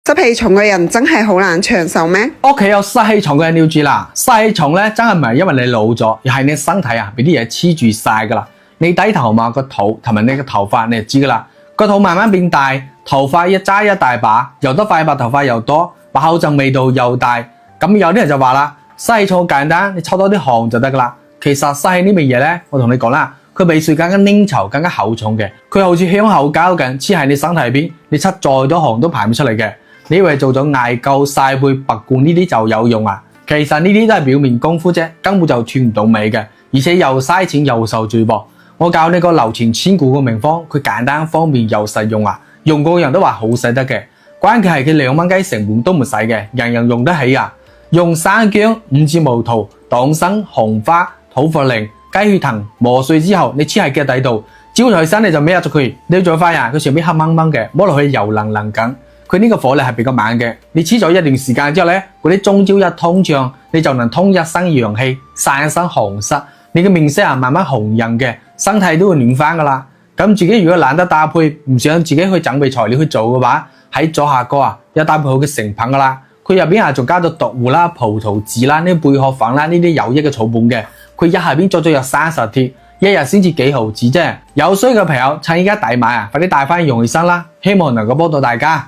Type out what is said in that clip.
濕氣重嘅人真係好難長壽咩？屋企有濕氣重嘅人要注意啦，濕氣重咧真係唔係因為你老咗，而係你身體啊俾啲嘢黐住晒噶啦。你低頭嘛個肚同埋你個頭髮你就知噶啦，個肚慢慢變大，頭髮一揸一大把，油得快白頭髮又多，把口陣味道又大。咁有啲人就話啦，濕氣重好簡單，你抽多啲汗就得噶啦。其實濕氣呢味嘢咧，我同你講啦，佢比水更加粘稠、更加厚重嘅，佢好似香口膠咁黐喺你身體入邊，你出再多汗都排唔出嚟嘅。你以為做咗艾灸、曬背、拔罐呢啲就有用啊？其實呢啲都係表面功夫啫，根本就串唔到尾嘅，而且又嘥錢又受罪噃。我教你個流傳千古嘅名方，佢簡單方便又實用啊！用過嘅人都話好使得嘅，關鍵係佢2蚊雞成本都唔使嘅，人人用得起啊！用生薑、五子毛桃、黨參、紅花、土茯苓、雞血藤磨碎之後，你黐喺腳底度，朝早起身你就搣咗佢，你再發現佢上面黑掹掹嘅，摸落去油淋淋咁。佢呢個火力係比較猛嘅，你黐咗一段時間之後咧，嗰啲中焦一通暢，你就能通一身陽氣，散一身寒濕，你嘅面色啊慢慢紅潤嘅，身體都會暖翻噶啦。咁自己如果懶得搭配，唔想自己去準備材料去做嘅話，喺左下角啊有搭配好嘅成品噶啦，佢入邊啊仲加咗獨活啦、葡萄籽啦、呢貝殼粉啦呢啲有益嘅草本嘅，佢一下邊足足有30貼，一日先至幾毫子啫。有需要嘅朋友趁依家抵買啊，快啲帶翻用起身啦，希望能夠幫到大家。